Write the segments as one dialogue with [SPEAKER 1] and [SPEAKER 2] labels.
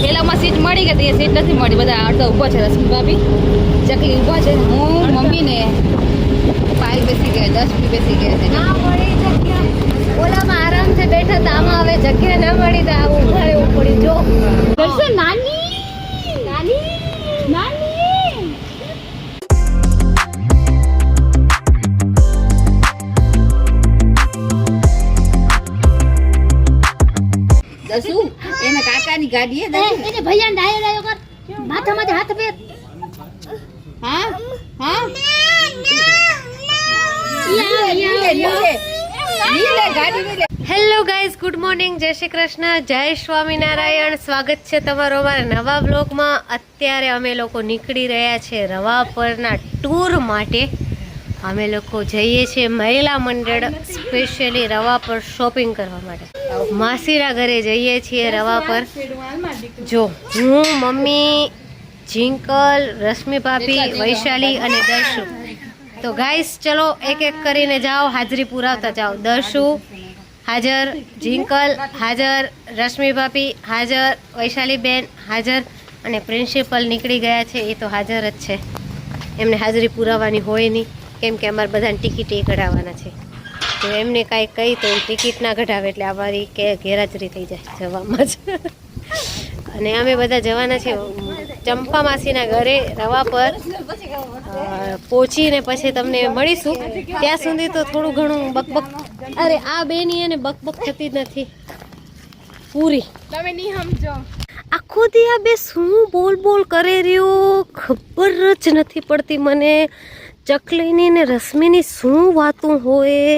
[SPEAKER 1] પેલામાં સીટ મળી ગઈ એ સીટ નથી મળી, બધા અડધા ઊભા છે. રશ્મિ ભાભી ચકલી ઊભા છે, હું મમ્મી ને પાયલ બેસી ગયા, 10 બેસી ગયા છે.
[SPEAKER 2] ના મળી જગ્યા, ઓલામાં આરામથી બેઠા હતા, આમાં હવે જગ્યા ના મળી તો આવું ઉભા રહેવું પડી. જો દર્શન નાની નાની નાની
[SPEAKER 1] દસુ એના કાકાની ગાડી હે.
[SPEAKER 2] એને ભૈયા ડાયો ડાયો કર, માથામાં હાથ ફેર.
[SPEAKER 1] હા હા
[SPEAKER 2] હેલો ગાઈઝ, ગુડ મોર્નિંગ, જય શ્રી કૃષ્ણ, જય સ્વામિનારાયણ. સ્વાગત છે તમારો અમારા નવા બ્લોગમાં. અત્યારે અમે લોકો નીકળી રહ્યા છે રવા પરના ટૂર માટે. અમે લોકો જઈએ છીએ મહિલા મંડળ સ્પેશિયલી રવા પર શોપિંગ કરવા માટે. માસીના ઘરે જઈએ છીએ રવા પર. જો હું, મમ્મી, જિંકલ, રશ્મિ ભાભી, વૈશાલી અને દર્શુ. તો ગાઈસ ચલો એક એક કરીને જાઓ, હાજરી પુરાવતા જાઓ. દર્શુ હાજર, જિંકલ હાજર, રશ્મિ ભાભી હાજર, વૈશાલી બેન હાજર અને પ્રિન્સિપલ નીકળી ગયા છે. એ તો હાજર જ છે, એમને હાજરી પુરાવવાની હોય નહીં, કેમ કે અમારે બધાને ટિકિટ એ કઢાવવાના છે. તો એમને કાંઈ કહી તો ટિકિટ ના કઢાવે એટલે અમારી કે ગેરહાજરી થઈ જાય જવામાં જ. અને અમે બધા જવાના છીએ ચંપા માસીના ઘરે રવા પર. પહોંચીને પછી તમને મળીશું. ત્યાં સુધી તો થોડું ઘણું બકબક, અરે આ બેની એને બકબક થતી જ નથી પૂરી.
[SPEAKER 1] તમે નહીં સમજો.
[SPEAKER 2] આખો દી આ બે શું બોલ બોલ કરે રહ્યો ખબર જ નથી પડતી મને. ચકલીની ને રશ્મિની શું વાતું હોય,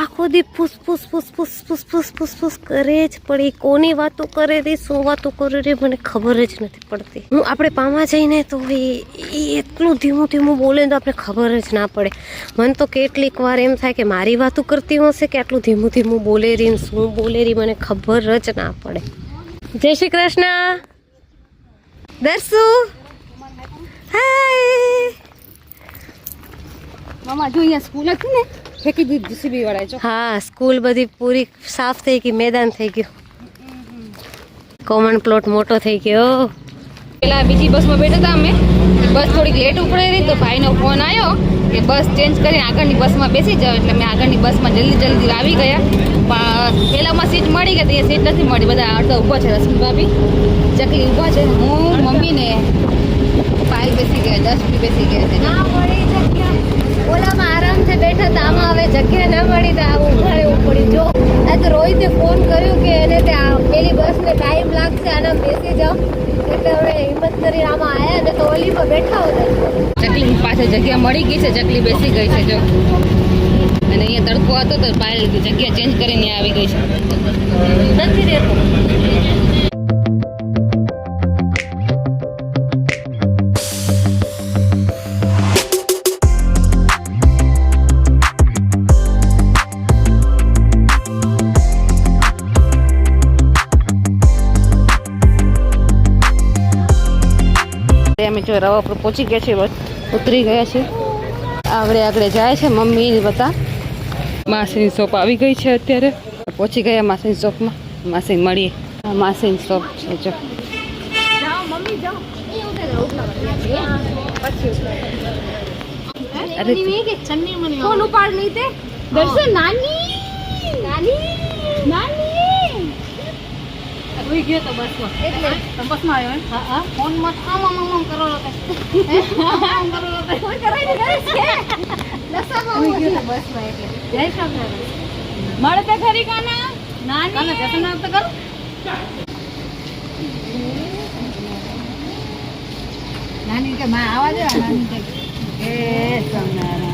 [SPEAKER 2] આખો દી ફૂસ ફૂસ ફૂસ ફૂસ ફૂસ ફૂસ ફૂસ ફૂસ કરે જ પડી. કોની વાતો કરે રહી, શું વાતો કરે રહી, મને ખબર જ નથી પડતી. હું આપણે પામા જઈને તો એ એટલું ધીમું ધીમું બોલે તો આપણે ખબર જ ના પડે. મને તો કેટલીક વાર એમ થાય કે મારી વાતો કરતી હશે કે આટલું ધીમું ધીમું બોલે રહી ને શું બોલે રહી, મને ખબર જ ના પડે. જય શ્રી કૃષ્ણ દર્શુ. હાય
[SPEAKER 1] મામા જો અહીંયા સ્કૂલ હતી ને, ફેંકી દીધી જીસીબી વાળાએ. જો
[SPEAKER 2] હા, સ્કૂલ બધી પૂરી સાફ થઈ ગઈ, મેદાન થઈ ગયું, કોમન પ્લોટ મોટો થઈ ગયો.
[SPEAKER 1] પેલા બીજી બસમાં બેઠા હતા અમે, બસ થોડીક લેટ ઉપડે રહી તો ભાઈનો ફોન આવ્યો કે બસ ચેન્જ કરીને આગળની બસમાં બેસી જાઓ. એટલે મેં આગળની બસમાં જલ્દી આવી ગયા. પેલામાં સીટ મળી ગઈ એ સીટ નથી મળી, બધા અડધા ઊભા છે. રશ્મિ ભાભી ચકલી ઊભા છે, હું મમ્મી ને પાયલ બેસી ગયા, 10 બેસી ગયા છે.
[SPEAKER 2] ના મળી જગ્યા, ઓલામાં આરામથી બેઠા હતા, આમાં હવે જગ્યા ના મળી તો આવું ઉભા રહેવું પડી. જો આ તો રોહિતે ફોન કર્યો કે એને ત્યાં પેલી બસને ટાઈમ લાગશે, આના બેસી જાઓ. એટલે હવે હિંમત કરીને આમાં આવ્યા ને તો ઓલીમાં બેઠા હતા.
[SPEAKER 1] ચકલી પાસે જગ્યા મળી ગઈ છે, ચકલી બેસી ગઈ છે. જો અને અહીંયા તડકો હતો તો પાયલ જગ્યા ચેન્જ કરીને આવી ગઈ છે.
[SPEAKER 2] નથી રહેતો.
[SPEAKER 1] અમે જો રવા પર પહોંચી ગયા છે, ઉતરી ગયા છે. આગળ જાય છે મમ્મી બધા. માસીની શોપ આવી ગઈ છે, અત્યારે પહોંચી ગયા માસીની શોપમાં. માસીને મળીએ. માસીની શોપ છે જો. અરે
[SPEAKER 2] ફોન ઉપાડ નહીં તે દર્શન. નાની નાની નાની રોઈ ગયો તો બસમાં. એટલે
[SPEAKER 1] બસમાં આવ્યો.
[SPEAKER 2] હા હા,
[SPEAKER 1] ફોન મત આમ કરો મળે તે ખરી કાના નાની જશન આવતા કરો. નાની કે માં આવા દે. નાની કે એ સમનારા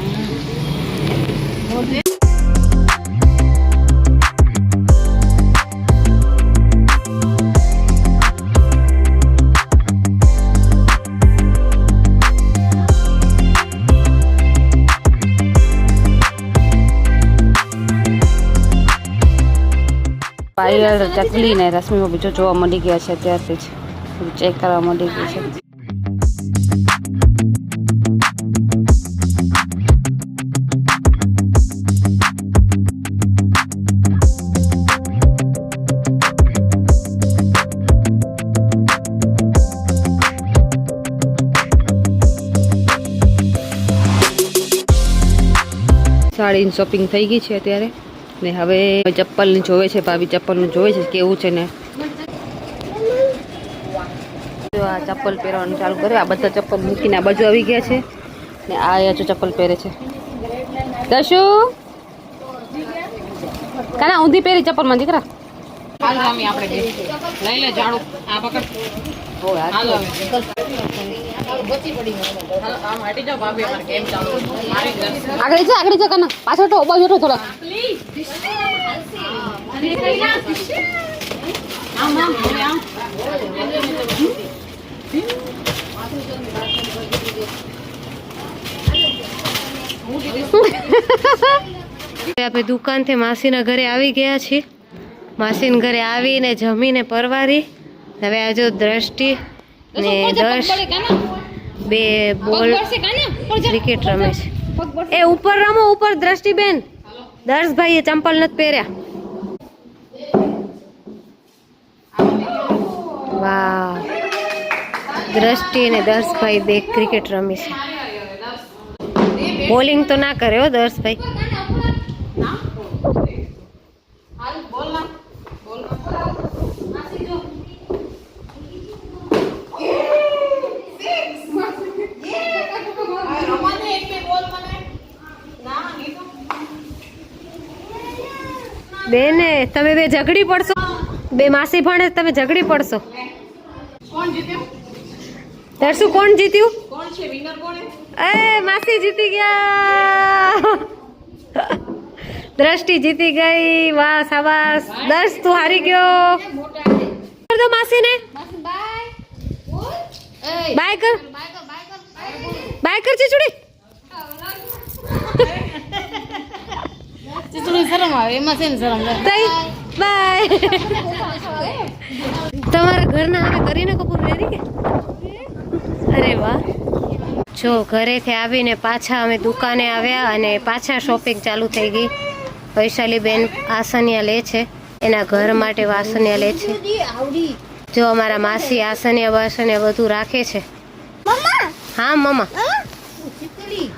[SPEAKER 1] પાયલ, ચકલી ને રશ્મિમાં બીજો જોવા મળી ગયા છે. ત્યારથી જ ચેક કરવા મળી ગઈ છે. સાડીની શોપિંગ થઈ ગઈ છે અત્યારે ને હવે ચપ્પલની જોવે છે ભાભી ચપ્પલનું જોવે છે કેવું છે ને જો આ ચપ્પલ પહેરવાનું ચાલુ કરે આ બધા ચપ્પલ મૂકીને આ બાજુ આવી ગયા છે ને આ જો ચપ્પલ પહેરે છે દશુ કાના ઊંધી પહેરી ચપ્પલમાં દીકરા લઈ લે ઝાડુ આ પકડ આગળ જા કાના પાછળ તો ઉભા બેઠો થોડા
[SPEAKER 2] આપણે દુકાનથી માસીના ઘરે આવી ગયા છીએ માસીના ઘરે આવીને જમીને પરવારી હવે આ જો દ્રષ્ટિ ને દર્શ બે બોલ ક્રિકેટ રમે છે એ ઉપર રમો ઉપર દ્રષ્ટિબેન દર્શભાઈએ ચંપલ નથી પહેર્યા વાહ દ્રષ્ટિ અને દર્શભાઈ બે ક્રિકેટ રમી છે બોલિંગ તો ના કરે હો દર્શભાઈ બેને તમે બે ઝઘડી પડશો બે માસી ભણે તમે ઝઘડી પડશો દર્શુ કોણ જીત્યું એ માસી જીતી ગયા દ્રષ્ટિ જીતી ગઈ વાહ શાબાશ દર્શ તું હારી ગયો કર દો માસીને બાય કર ચીચુડી
[SPEAKER 1] શરમ આવે એમાં છે ને શરમ
[SPEAKER 2] બાય તમારા ઘરના હવે કરીને કપૂર રેડી કે અરે વાહ જો ઘરેથી આવીને પાછા અમે દુકાને આવ્યા અને પાછા શોપિંગ ચાલુ થઈ ગઈ વૈશાલી બેન આસનિયા લે છે એના ઘર માટે વાસનિયા લે છે જો અમારા માસી આસનિયા વાસનિયા બધું રાખે છે હા મમ્મા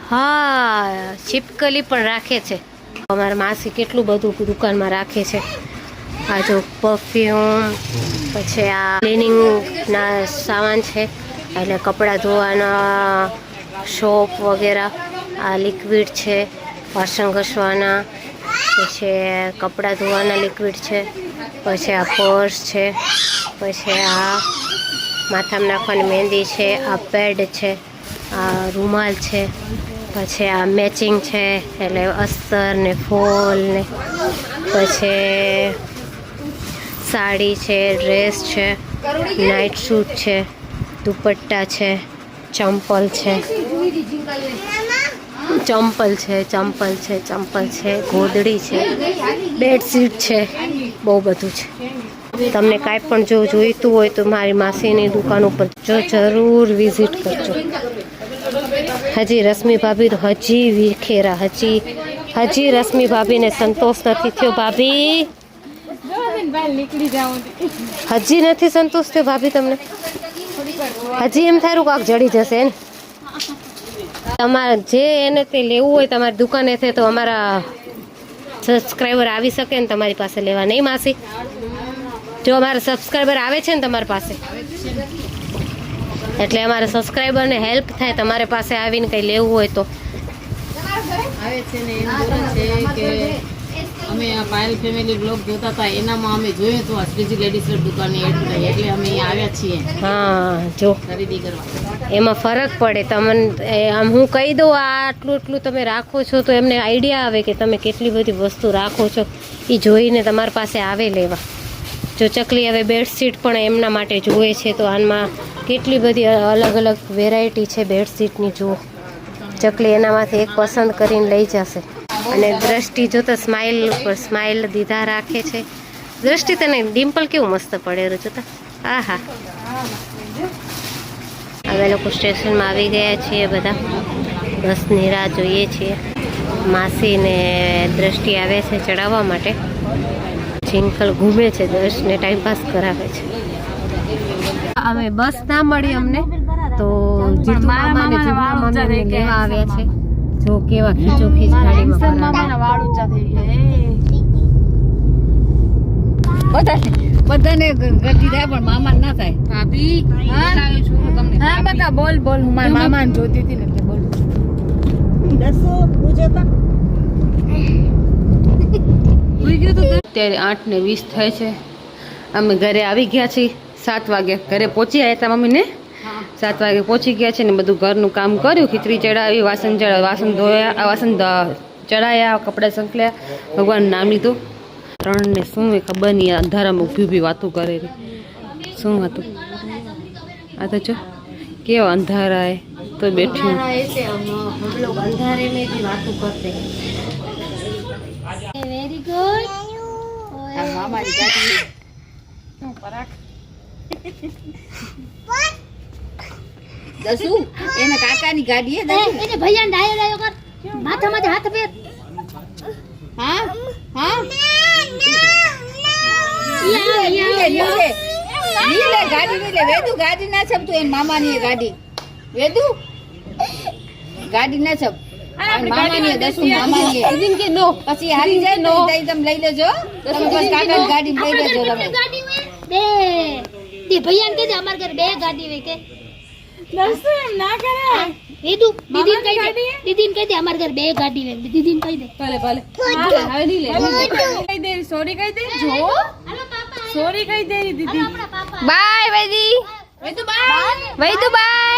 [SPEAKER 2] હા છીપકલી પણ રાખે છે અમારા માસી કેટલું બધું દુકાનમાં રાખે છે આ જો પરફ્યુમ પછી આ ક્લિનિંગના સામાન છે એટલે કપડાં ધોવાના સોપ વગેરે આ લિક્વિડ છે વાસણ ઘસવાના પછી કપડાં ધોવાના લિક્વિડ છે પછી આ પર્સ છે પછી આ માથામાં નાખવાની મહેંદી છે આ પેડ છે આ રૂમાલ છે પછી આ મેચિંગ છે એટલે અસ્તર ને ફોલ ને પછી સાડી છે ડ્રેસ છે નાઇટ સૂટ છે દુપટ્ટા છે ચંપલ છે ગોદડી છે બેડશીટ છે બહુ બધું છે તમને કાંઈ પણ જો જોઈતું હોય તો મારી માસીની દુકાન ઉપર જો જરૂર વિઝિટ કરજો હજી રશ્મિ ભાભી હજી વિખેરા હજી રશ્મિ ભાભીને સંતોષ નથી થયો ભાભી હજી નથી સંતોષ થયો ભાભી તમને હજી એમ થારું કાક જડી જશે ને તમારે જે એને તે લેવું હોય તમારી દુકાનેથી તો અમારા સબસ્ક્રાઈબર આવી શકે ને તમારી પાસે લેવા નહીં માસી જો અમારા સબસ્ક્રાઈબર આવે છે ને તમારી પાસે એટલે અમારા સબસ્ક્રાઈબરને હેલ્પ થાય તમારે પાસે આવીને કંઈ લેવું હોય તો
[SPEAKER 1] આવે છે ને એમ બોલે છે કે અમે આ પાયલ ફેમિલી બ્લોગ જોતા હતા એનામાં અમે જોયું તો આ શ્રીજી લેડીઝ વેર દુકાનની એડ થઈ એટલે અમે અહીંયા આવ્યા છીએ
[SPEAKER 2] હા જો
[SPEAKER 1] ખરીદી કરવા
[SPEAKER 2] એમાં ફરક પડે તમને આમ હું કહી દઉં આ આટલું તમે રાખો છો તો એમને આઈડિયા આવે કે તમે કેટલી બધી વસ્તુ રાખો છો એ જોઈને તમારી પાસે આવે લેવા જો ચકલી હવે બેડશીટ પણ એમના માટે જોવે છે તો આમાં કેટલી બધી અલગ અલગ વેરાયટી છે બેડશીટની જુઓ ચકલી એનામાંથી એક પસંદ કરીને લઈ જશે અને દ્રષ્ટિ જો તો સ્માઇલ ઉપર સ્માઇલ દીધા રાખે છે દ્રષ્ટિ તને ડિમ્પલ કેવું મસ્ત પડેલું જોતા હા હા અમે લોકો સ્ટેશનમાં આવી ગયા છીએ બધા બસની રાહ જોઈએ છીએ માસીને દ્રષ્ટિ આવે છે ચડાવવા માટે જિંકલ ઘૂમે છે દર્શને ટાઈમપાસ કરાવે છે હવે બસ ના મળી અમને તો જીતુ મામાને જીવના મમ્મીને લેવા આવ્યા છે તો કેવા ખીચો ખીચ ગાડીમાં ફરે.
[SPEAKER 3] મામાના વાળ ઊંચા થઈ ગયા
[SPEAKER 1] બધાને ગતિ થાય પણ મામા ના થાય. ભાભી બોલાવ્યો છું હું તમને.
[SPEAKER 3] હા બકા બોલ બોલ હું મારા મામાને જોતી હતી ને એટલે બોલ.
[SPEAKER 1] અત્યારે 8:20 થાય છે. અમે ઘરે આવી ગયા છીએ 7 વાગે. ઘરે પહોંચી આવ્યા હતા મમ્મીને 7 વાગે પહોંચી ગયા છે ને બધું ઘરનું કામ કર્યું. ખીચડી ચડાવી, વાસણ ધોયા, વાસણ ચડાયા, કપડાં સંકળ્યા, ભગવાનનું નામ લીધું. 3 ને શું એ ખબર નહીં, અંધારામાં ઊભી ઊભી વાતું કરે રહી. શું હતું આ તો જો કેવા અંધારા એ તો બેઠી.
[SPEAKER 2] ऐसे हम लोग अंधारे में भी बातें करते हैं. Very good.
[SPEAKER 1] મામાની ગાડી દસુ એના કાકાની ગાડી હે દસુ.
[SPEAKER 3] એને ભૈયા ડાયો ડાયો કર માથામાં હાથ ફેર.
[SPEAKER 1] હા હા નીલે ગાડી નીલે વેદુ ગાડી ના છપ તું એન મામાની એ ગાડી વેદુ ગાડી ના છપ મામાની દસુ મામાની દીદીન કે નો પછી હારી જાય નો તઈ તમે લઈ લેજો દસુ બસ કાકાની ગાડી લઈ લેજો તમે.
[SPEAKER 3] ગાડી મે બે તે ભૈયાને કહી દે અમાર ઘર બે ગાડી વે કે દસુ એમ ના કરે વેદુ દીદીને કહી દે અમાર ઘર બે ગાડી વે દીદીને કહી દે
[SPEAKER 1] ભલે ભલે હવે નહીં લે
[SPEAKER 3] કહી દે સોરી કહી દે જો સોરી કહી દે દીદી
[SPEAKER 1] bye Vedi Vedu bye Vedu by